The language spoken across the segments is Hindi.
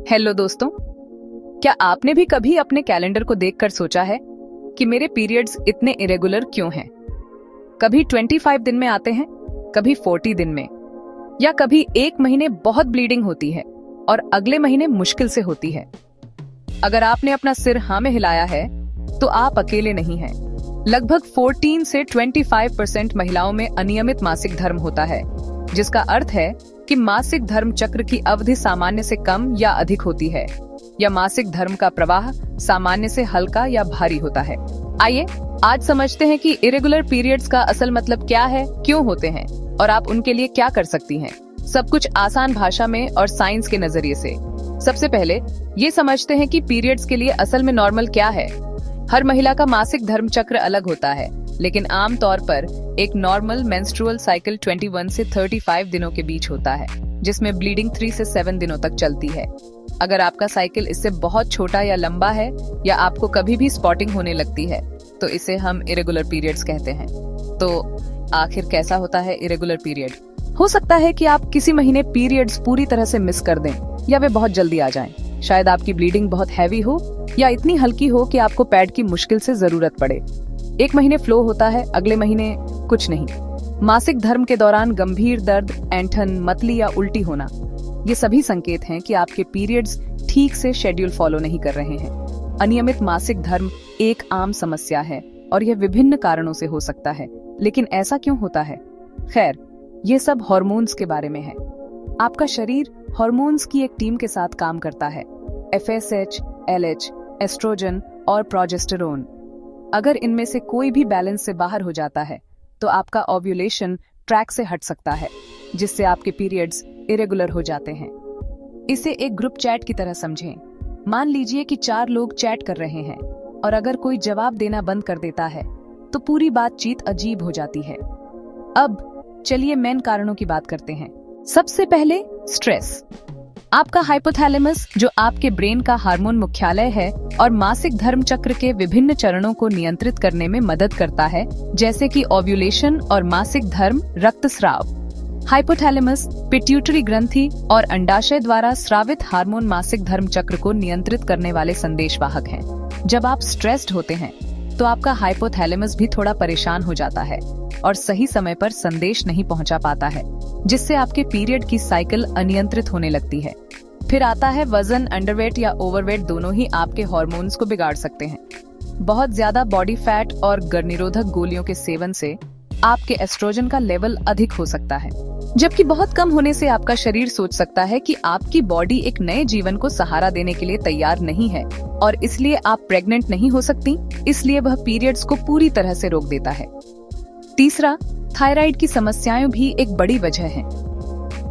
हेलो दोस्तों, क्या आपने भी कभी अपने कैलेंडर को देखकर सोचा है कि मेरे पीरियड्स इतने इरेगुलर क्यों हैं? कभी 25 दिन में आते हैं, कभी 40 दिन में, या कभी एक महीने बहुत ब्लीडिंग होती है और अगले महीने मुश्किल से होती है। अगर आपने अपना सिर हाँ में हिलाया है तो आप अकेले नहीं हैं। लगभग 14 से 25% महिलाओं में अनियमित मासिक धर्म होता है, जिसका अर्थ है कि मासिक धर्म चक्र की अवधि सामान्य से कम या अधिक होती है, या मासिक धर्म का प्रवाह सामान्य से हल्का या भारी होता है। आइए आज समझते हैं कि इरेगुलर पीरियड्स का असल मतलब क्या है, क्यों होते हैं और आप उनके लिए क्या कर सकती हैं। सब कुछ आसान भाषा में और साइंस के नजरिए से। सबसे पहले ये समझते हैं कि पीरियड्स के लिए असल में नॉर्मल क्या है। हर महिला का मासिक धर्म चक्र अलग होता है, लेकिन आम तौर पर एक नॉर्मल मेंस्ट्रुअल साइकिल 21 से 35 दिनों के बीच होता है, जिसमें ब्लीडिंग 3 से 7 दिनों तक चलती है। अगर आपका साइकिल इससे बहुत छोटा या लंबा है, या आपको कभी भी स्पॉटिंग होने लगती है, तो इसे हम इरेगुलर पीरियड्स कहते हैं। तो आखिर कैसा होता है इरेगुलर पीरियड? हो सकता है कि आप किसी महीने पीरियड्स पूरी तरह से मिस कर दें, या वे बहुत जल्दी आ जाएं। शायद आपकी ब्लीडिंग बहुत हैवी हो या इतनी हल्की हो कि आपको पैड की मुश्किल से जरूरत पड़े। एक महीने फ्लो होता है, अगले महीने कुछ नहीं। मासिक धर्म के दौरान गंभीर दर्द, ऐंठन, मतली या उल्टी होना, ये सभी संकेत हैं कि आपके पीरियड्स ठीक से शेड्यूल फॉलो नहीं कर रहे हैं। अनियमित मासिक धर्म एक आम समस्या है और यह विभिन्न कारणों से हो सकता है, लेकिन ऐसा क्यों होता है? खैर, ये सब हार्मोन्स के बारे में है। आपका शरीर हार्मोन्स की एक टीम के साथ काम करता है, FSH, LH, एस्ट्रोजन और प्रोजेस्टेरोन। अगर इनमें से कोई भी बैलेंस से बाहर हो जाता है, तो आपका ओव्यूलेशन ट्रैक से हट सकता है, जिससे आपके पीरियड्स इरेगुलर हो जाते हैं। इसे एक ग्रुप चैट की तरह समझें। मान लीजिए कि 4 लोग चैट कर रहे हैं, और अगर कोई जवाब देना बंद कर देता है, तो पूरी बातचीत अजीब हो जाती है। अब चलिए मेन कारणों की बात करते हैं। सबसे पहले स्ट्रेस। आपका हाइपोथैलेमस, जो आपके ब्रेन का हार्मोन मुख्यालय है और मासिक धर्म चक्र के विभिन्न चरणों को नियंत्रित करने में मदद करता है, जैसे कि ओव्यूलेशन और मासिक धर्म रक्तस्राव। हाइपोथैलेमस पिट्यूटरी ग्रंथि और अंडाशय द्वारा स्रावित हार्मोन मासिक धर्म चक्र को नियंत्रित करने वाले संदेशवाहक हैं। जब आप स्ट्रेस्ड होते हैं, तो आपका हाइपोथैलेमस भी थोड़ा परेशान हो जाता है और सही समय पर संदेश नहीं पहुंचा पाता है, जिससे आपके पीरियड की साइकिल अनियंत्रित होने लगती है। फिर आता है वजन। अंडरवेट या ओवरवेट दोनों ही आपके हार्मोन्स को बिगाड़ सकते हैं। बहुत ज्यादा बॉडी फैट और गर्भनिरोधक गोलियों के सेवन से आपके एस्ट्रोजन का लेवल अधिक हो सकता है, जबकि बहुत कम होने से आपका शरीर सोच सकता है कि आपकी बॉडी एक नए जीवन को सहारा देने के लिए तैयार नहीं है, और इसलिए आप प्रेग्नेंट नहीं हो सकती, इसलिए वह पीरियड्स को पूरी तरह से रोक देता है। तीसरा, थायराइड की समस्याएं भी एक बड़ी वजह है।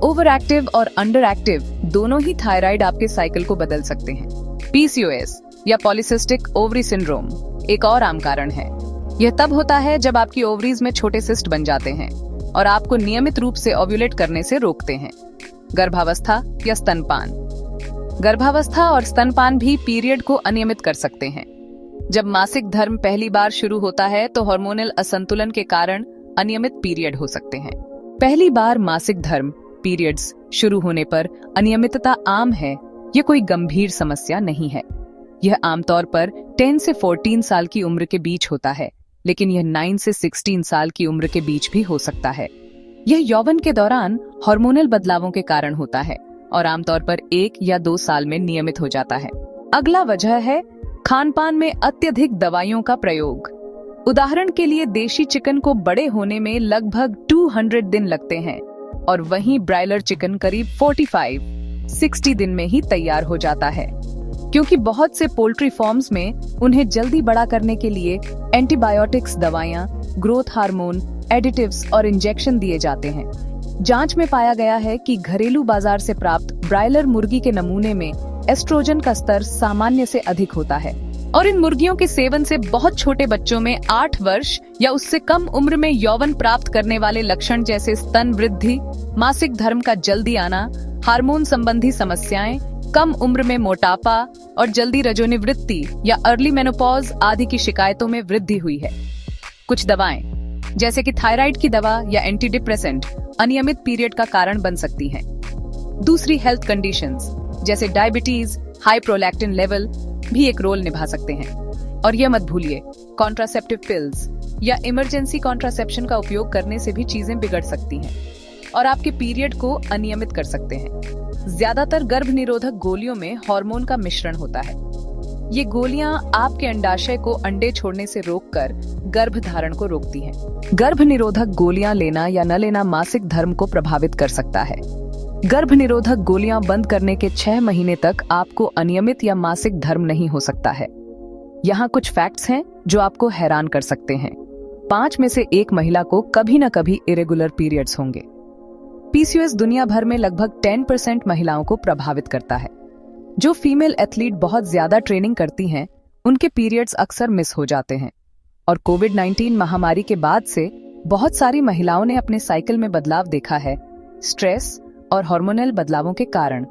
ओवर एक्टिव और अंडर एक्टिव दोनों ही थायराइड आपके साइकिल को बदल सकते हैं। PCOS या पॉलीसिस्टिक ओवरी सिंड्रोम एक और आम कारण है। यह तब होता है जब आपकी ओवरीज में छोटे सिस्ट बन जाते हैं और आपको नियमित रूप से ओव्यूलेट करने से रोकते हैं। गर्भावस्था या स्तनपान। गर्भावस्था और स्तनपान भी पीरियड को अनियमित कर सकते हैं। जब मासिक धर्म पहली बार शुरू होता है, तो हार्मोनल असंतुलन के कारण अनियमित पीरियड हो सकते हैं। पहली बार मासिक धर्म पीरियड्स शुरू होने पर अनियमितता आम है, यह कोई गंभीर समस्या नहीं है। यह आमतौर पर 10 से 14 साल की उम्र के बीच होता है, लेकिन यह 9 से 16 साल की उम्र के बीच भी हो सकता है। यह यौवन के दौरान हार्मोनल बदलावों के कारण होता है और आमतौर पर 1 या 2 साल में नियमित हो जाता है। अगला वजह है खानपान में अत्यधिक दवाइयों का प्रयोग। उदाहरण के लिए, देशी चिकन को बड़े होने में लगभग 200 दिन लगते हैं, और वहीं ब्रायलर चिकन करीब 45-60 दिन में ही तैयार हो जाता है, क्योंकि बहुत से पोल्ट्री फॉर्म्स में उन्हें जल्दी बड़ा करने के लिए एंटीबायोटिक्स, दवाइयां, ग्रोथ हार्मोन, एडिटिव्स और इंजेक्शन दिए जाते हैं। जांच में पाया गया है कि घरेलू बाजार से प्राप्त ब्रायलर मुर्गी के नमूने में एस्ट्रोजन का स्तर सामान्य से अधिक होता है, और इन मुर्गियों के सेवन से बहुत छोटे बच्चों में 8 वर्ष या उससे कम उम्र में यौवन प्राप्त करने वाले लक्षण जैसे स्तन वृद्धि, मासिक धर्म का जल्दी आना, हार्मोन संबंधी समस्याएं, कम उम्र में मोटापा और जल्दी रजोनिवृत्ति या अर्ली मेनोपॉज आदि की शिकायतों में वृद्धि हुई है। कुछ दवाएं, जैसे कि थायराइड की दवा या एंटी डिप्रेसेंट, अनियमित पीरियड का कारण बन सकती हैं। दूसरी हेल्थ कंडीशंस, जैसे डायबिटीज, हाई प्रोलैक्टिन लेवल भी एक रोल निभा सकते हैं। और यह मत भूलिए, कॉन्ट्रासेप्टिव पिल्स या इमरजेंसी कॉन्ट्रासेप्शन का उपयोग करने से भी चीजें बिगड़ सकती हैं और आपके पीरियड को अनियमित कर सकते हैं। ज्यादातर गर्भ निरोधक गोलियों में हार्मोन का मिश्रण होता है। ये गोलियां आपके अंडाशय को अंडे छोड़ने से रोककर गर्भ धारण को रोकती हैं। गर्भ निरोधक गोलियां लेना या न लेना मासिक धर्म को प्रभावित कर सकता है। गर्भ निरोधक गोलियां बंद करने के 6 महीने तक आपको अनियमित या मासिक धर्म नहीं हो सकता है। यहाँ कुछ फैक्ट्स हैं जो आपको हैरान कर सकते हैं। 5 में से 1 महिला को कभी न कभी इरेगुलर पीरियड्स होंगे। पीसीओएस दुनिया भर में लगभग 10% महिलाओं को प्रभावित करता है। जो फीमेल एथलीट बहुत ज्यादा ट्रेनिंग करती हैं, उनके पीरियड्स अक्सर मिस हो जाते हैं। और कोविड-19 महामारी के बाद से बहुत सारी महिलाओं ने अपने साइकिल में बदलाव देखा है, स्ट्रेस और हार्मोनल बदलावों के कारण।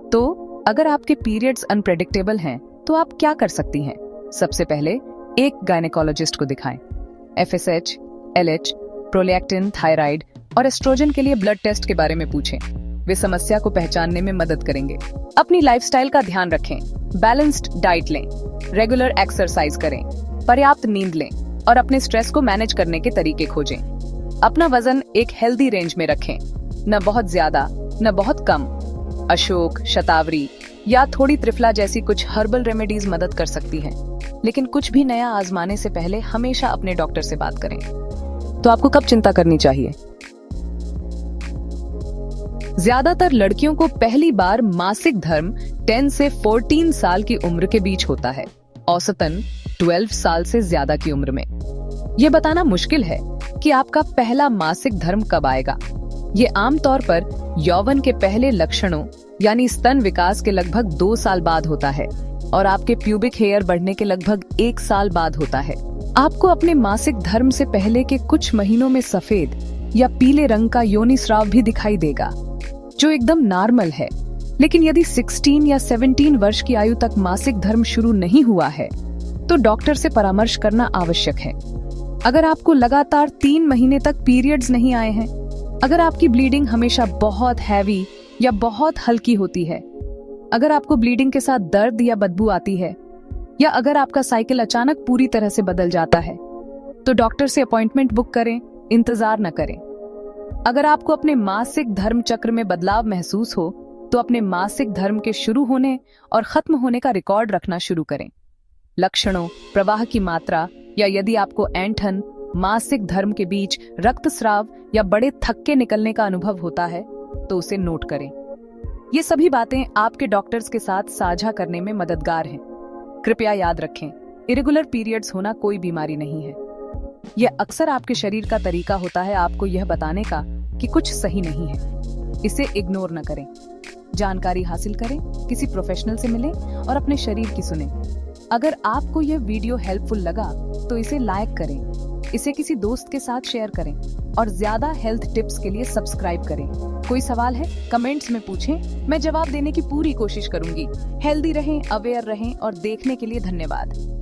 तो अगर आपके पीरियड्स अनप्रेडिक्टेबल हैं, तो आप क्या कर सकती हैं? सबसे पहले एक गायनेकोलॉजिस्ट को दिखाएं। FSH, LH, प्रोलैक्टिन, थायराइड और एस्ट्रोजन के लिए ब्लड टेस्ट के बारे में पूछें। वे समस्या को पहचानने में मदद करेंगे। अपनी लाइफस्टाइल का ध्यान रखें, बैलेंस्ड डाइट लें, रेगुलर एक्सरसाइज करें, पर्याप्त नींद लें और अपने स्ट्रेस को मैनेज करने के तरीके खोजें। अपना वजन एक हेल्दी रेंज में रखें, न बहुत ज्यादा न बहुत कम। अशोक, शतावरी या थोड़ी त्रिफला जैसी कुछ हर्बल रेमेडीज मदद कर सकती हैं, लेकिन कुछ भी नया आजमाने से पहले हमेशा अपने डॉक्टर से बात करें। तो आपको कब चिंता करनी चाहिए? ज्यादातर लड़कियों को पहली बार मासिक धर्म 10 से 14 साल की उम्र के बीच होता है, औसतन 12 साल से ज्यादा की उम्र में। यह बताना मुश्किल है कि आपका पहला मासिक धर्म कब आएगा। ये आमतौर पर यौवन के पहले लक्षणों यानी स्तन विकास के लगभग 2 साल बाद होता है और आपके प्यूबिक हेयर बढ़ने के लगभग 1 साल बाद होता है। आपको अपने मासिक धर्म से पहले के कुछ महीनों में सफेद या पीले रंग का योनि स्राव भी दिखाई देगा, जो एकदम नॉर्मल है। लेकिन यदि 16 या 17 वर्ष की आयु तक मासिक धर्म शुरू नहीं हुआ है, तो डॉक्टर से परामर्श करना आवश्यक है। अगर आपको लगातार 3 महीने तक पीरियड्स नहीं आए हैं, अगर आपकी ब्लीडिंग हमेशा बहुत हैवी या बहुत हल्की होती है, अगर आपको ब्लीडिंग के साथ दर्द या बदबू आती है, या अगर आपका साइकिल अचानक पूरी तरह से बदल जाता है, तो डॉक्टर से अपॉइंटमेंट बुक करें, इंतजार न करें। अगर आपको अपने मासिक धर्म चक्र में बदलाव महसूस हो, तो अपने मासिक धर्म के शुरू होने और खत्म होने का रिकॉर्ड रखना शुरू करें। लक्षणों, प्रवाह की मात्रा या यदि आपको ऐंठन, मासिक धर्म के बीच रक्तस्राव या बड़े थक्के निकलने का अनुभव होता है, तो उसे नोट करें। ये सभी बातें आपके डॉक्टर्स के साथ साझा करने में मददगार हैं। कृपया याद रखें, इरेगुलर पीरियड्स होना कोई बीमारी नहीं है। यह अक्सर आपके शरीर का तरीका होता है आपको यह बताने का कि कुछ सही नहीं है। इसे इग्नोर न करें। जानकारी हासिल करें, किसी प्रोफेशनल से मिलें और अपने शरीर की सुनें। अगर आपको यह वीडियो हेल्पफुल लगा तो इसे लाइक करें, इसे किसी दोस्त के साथ शेयर करें और ज्यादा हेल्थ टिप्स के लिए सब्सक्राइब करें। कोई सवाल है, कमेंट्स में पूछें, मैं जवाब देने की पूरी कोशिश करूंगी। हेल्दी रहें, अवेयर रहें और देखने के लिए धन्यवाद।